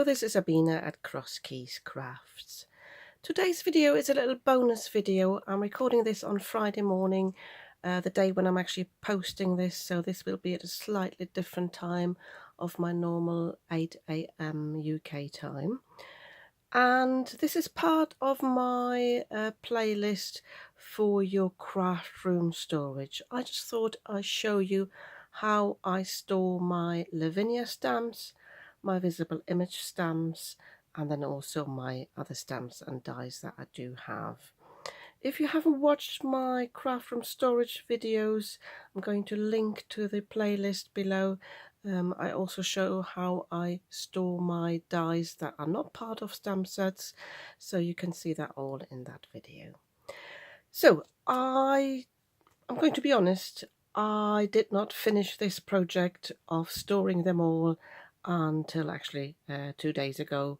this is Lavinia at Cross Keys Crafts. Today's video is a little bonus video. I'm recording this on Friday morning, the day when I'm actually posting this, so this will be at a slightly different time of my normal 8 AM UK time. And this is part of my playlist for your craft room storage. I just thought I'd show you how I store my Lavinia stamps, my visible image stamps, and then also my other stamps and dies that I do have. If you haven't watched my craft room storage videos, I'm going to link to the playlist below. I also show how I store my dies that are not part of stamp sets, so you can see that all in that video. So I'm going to be honest, I did not finish this project of storing them all until actually 2 days ago.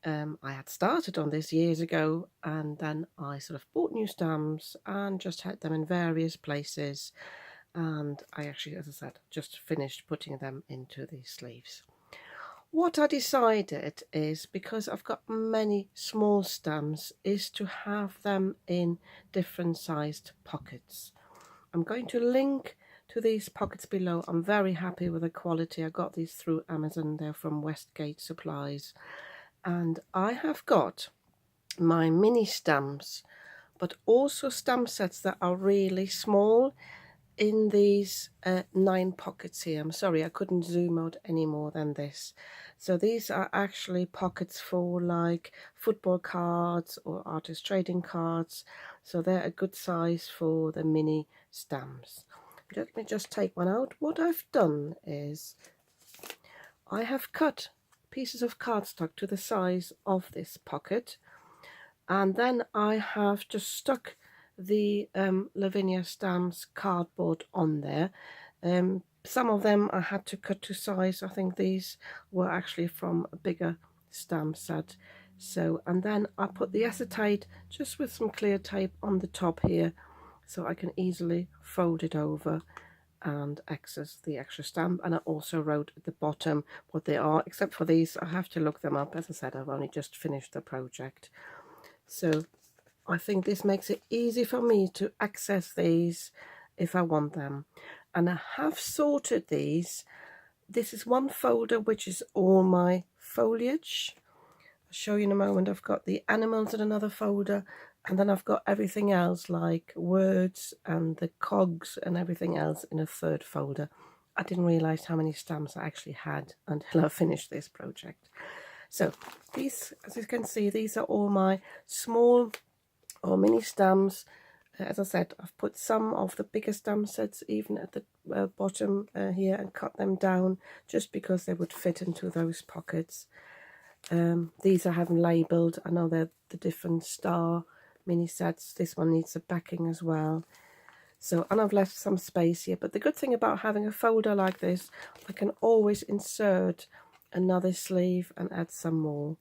I had started on this years ago, and then I sort of bought new stamps and just had them in various places, and I actually, as I said, just finished putting them into the sleeves. What I decided is, because I've got many small stamps, is to have them in different sized pockets. I'm going to link to these pockets below. I'm very happy with the quality. I got these through Amazon. They're from Westgate Supplies. And I have got my mini stamps, but also stamp sets that are really small in these 9 pockets here. I'm sorry, I couldn't zoom out any more than this. So these are actually pockets for like football cards or artist trading cards. So they're a good size for the mini stamps. Let me just take one out. What I've done is I have cut pieces of cardstock to the size of this pocket, and then I have just stuck the Lavinia stamps cardboard on there. Some of them I had to cut to size. I think these were actually from a bigger stamp set. So, and then I put the acetate just with some clear tape on the top here, so I can easily fold it over and access the extra stamp. And I also wrote at the bottom what they are, except for these I have to look them up. As I said, I've only just finished the project, so I think this makes it easy for me to access these if I want them. And I have sorted these. This is one folder which is all my foliage. I'll show you in a moment. I've got the animals in another folder, and then I've got everything else like words and the cogs and everything else in a third folder. I didn't realize how many stamps I actually had until I finished this project. So these, as you can see, these are all my small or mini stamps. As I said, I've put some of the bigger stamp sets even at the bottom here and cut them down just because they would fit into those pockets. These I haven't labelled. I know they're the different star mini sets. This one needs a backing as well. So, and I've left some space here, but the good thing about having a folder like this, I can always insert another sleeve and add some more.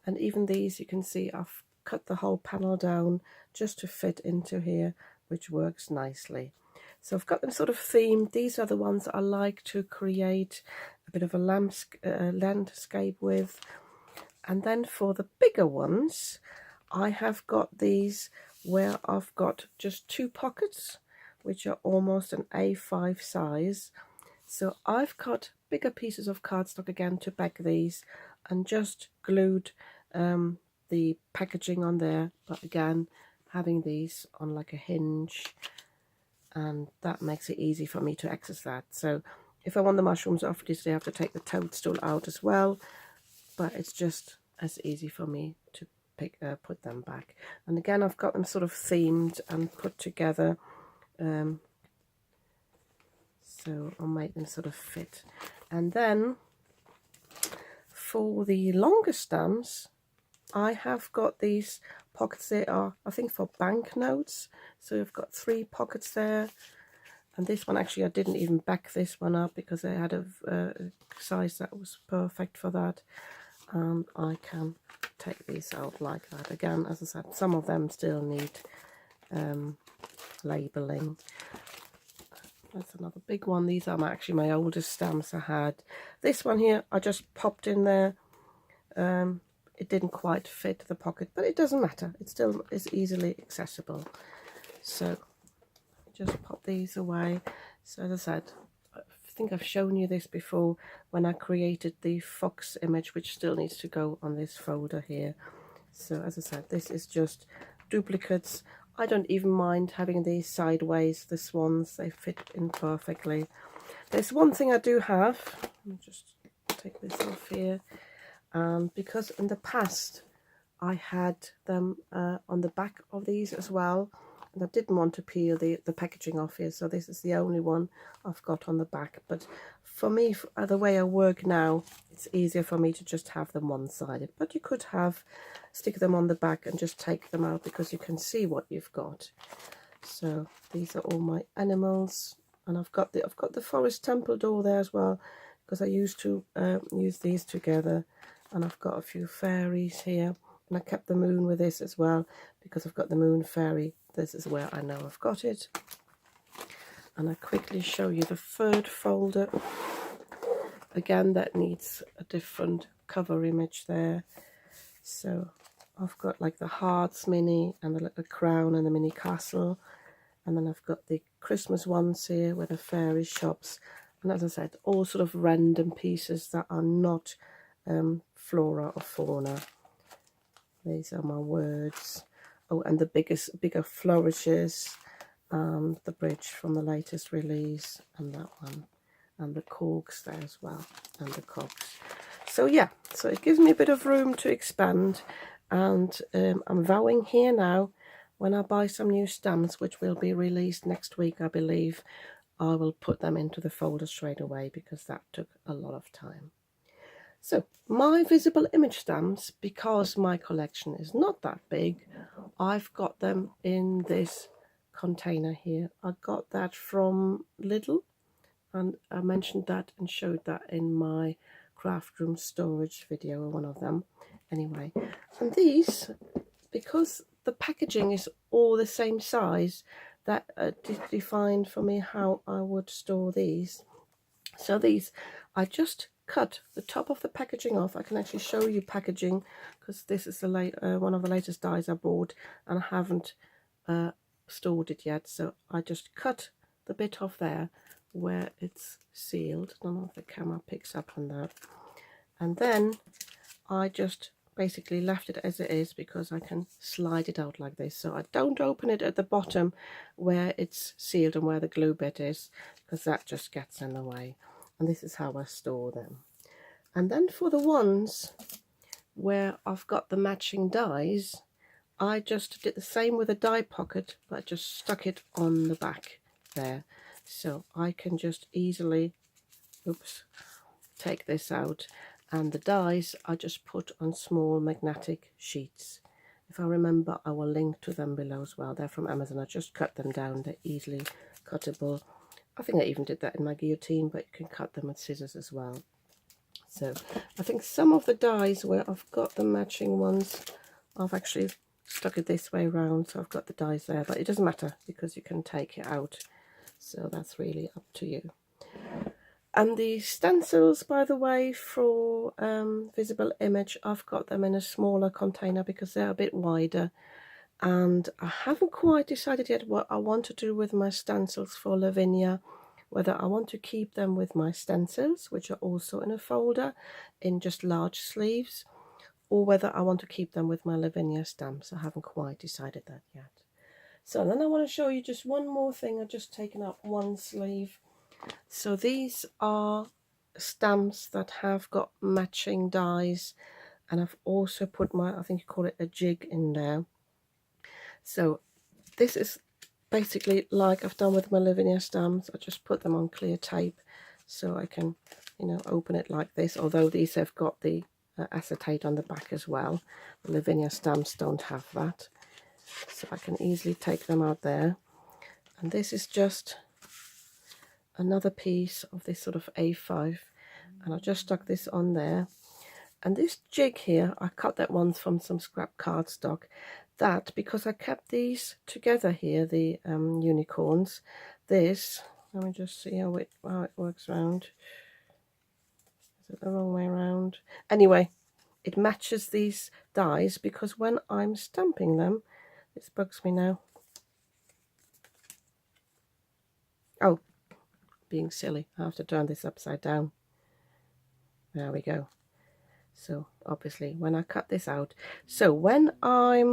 And even these, you can see I've cut the whole panel down just to fit into here, which works nicely. So I've got them sort of themed. These are the ones that I like to create a bit of a landscape with. And then for the bigger ones, I have got these where I've got just 2 pockets, which are almost an A5 size. So I've cut bigger pieces of cardstock again to back these and just glued the packaging on there, but again having these on like a hinge, and that makes it easy for me to access that. So if I want the mushrooms, obviously I have to take the toadstool out as well, but it's just as easy for me to put them back. And again, I've got them sort of themed and put together, so I'll make them sort of fit. And then for the longer stamps, I have got these pockets. They are, I think, for banknotes. So I've got 3 pockets there. And this one, actually, I didn't even back this one up because I had a size that was perfect for that. And I can take these out like that. Again, as I said, some of them still need labelling. That's another big one. These are actually my oldest stamps I had. This one here, I just popped in there it didn't quite fit the pocket, but it doesn't matter. It still is easily accessible. So just pop these away. So as I said, I think I've shown you this before when I created the fox image, which still needs to go on this folder here. So as I said, this is just duplicates. I don't even mind having these sideways, the swans, they fit in perfectly. There's one thing I do have. Let me just take this off here. Because in the past I had them on the back of these as well, and I didn't want to peel the packaging off here, so this is the only one I've got on the back. But for me, the way I work now, it's easier for me to just have them one-sided, but you could stick them on the back and just take them out because you can see what you've got. So these are all my animals, and I've got the forest temple door there as well, because I used to use these together. And I've got a few fairies here, and I kept the moon with this as well because I've got the moon fairy. This is where I know I've got it. And I quickly show you the third folder. Again, that needs a different cover image there. So I've got like the hearts mini and the little crown and the mini castle. And then I've got the Christmas ones here where the fairy shops. And as I said, all sort of random pieces that are not flora or fauna. These are my words. Oh, and the bigger flourishes, and the bridge from the latest release, and that one, and the corks there as well, and the cogs. So yeah, so it gives me a bit of room to expand, and I'm vowing here now, when I buy some new stamps, which will be released next week, I believe, I will put them into the folder straight away because that took a lot of time. So my visible image stamps, because my collection is not that big, I've got them in this container here. I got that from Lidl, and I mentioned that and showed that in my craft room storage video, or one of them anyway. And these, because the packaging is all the same size, that defined for me how I would store these. So these, I just cut the top of the packaging off. I can actually show you packaging because this is the one of the latest dies I bought, and I haven't stored it yet. So I just cut the bit off there where it's sealed. I don't know if the camera picks up on that. And then I just basically left it as it is because I can slide it out like this. So I don't open it at the bottom where it's sealed and where the glue bit is, because that just gets in the way. And this is how I store them. And then for the ones where I've got the matching dies, I just did the same with a die pocket, but I just stuck it on the back there. So I can just easily, take this out. And the dies I just put on small magnetic sheets. If I remember, I will link to them below as well. They're from Amazon. I just cut them down. They're easily cuttable. I think I even did that in my guillotine, but you can cut them with scissors as well. So I think some of the dies where I've got the matching ones, I've actually stuck it this way around, so I've got the dies there, but it doesn't matter because you can take it out. So that's really up to you. And the stencils, by the way, for visible image, I've got them in a smaller container because they're a bit wider. And I haven't quite decided yet what I want to do with my stencils for Lavinia, whether I want to keep them with my stencils, which are also in a folder in just large sleeves, or whether I want to keep them with my Lavinia stamps. I haven't quite decided that yet. So then I want to show you just one more thing. I've just taken up one sleeve. So these are stamps that have got matching dies, and I've also put my, I think you call it a jig, in there. So this is basically like I've done with my Lavinia stamps. I just put them on clear tape so I can, open it like this, although these have got the acetate on the back as well. The Lavinia stamps don't have that, so I can easily take them out there. And this is just another piece of this sort of A5, and I just stuck this on there. And this jig here, I cut that one from some scrap cardstock. That, because I kept these together here, the unicorns. This, let me just see how it works around. Is it the wrong way around? Anyway, it matches these dies, because when I'm stamping them, this bugs me now. Oh, being silly, I have to turn this upside down. There we go. So obviously when I cut this out, so when I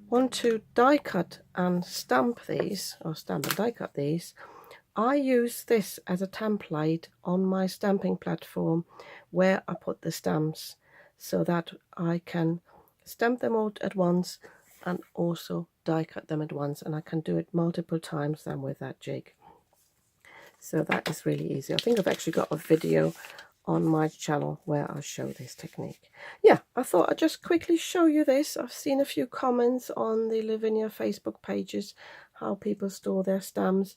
want to die cut and stamp these, or stamp and die cut these, I use this as a template on my stamping platform where I put the stamps, so that I can stamp them all at once and also die cut them at once, and I can do it multiple times then with that jig. So that is really easy. I think I've actually got a video on my channel where I show this technique. Yeah, I thought I'd just quickly show you this. I've seen a few comments on the Lavinia Facebook pages how people store their stamps,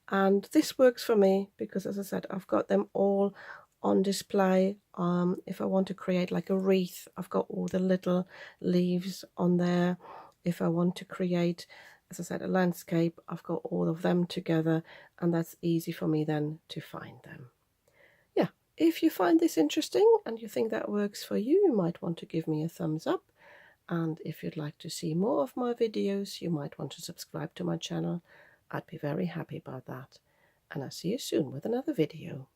and this works for me because, as I said, I've got them all on display. If I want to create like a wreath, I've got all the little leaves on there. If I want to create, as I said, a landscape, I've got all of them together, and that's easy for me then to find them. Yeah, if you find this interesting and you think that works for you, you might want to give me a thumbs up. And if you'd like to see more of my videos, you might want to subscribe to my channel. I'd be very happy about that. And I'll see you soon with another video.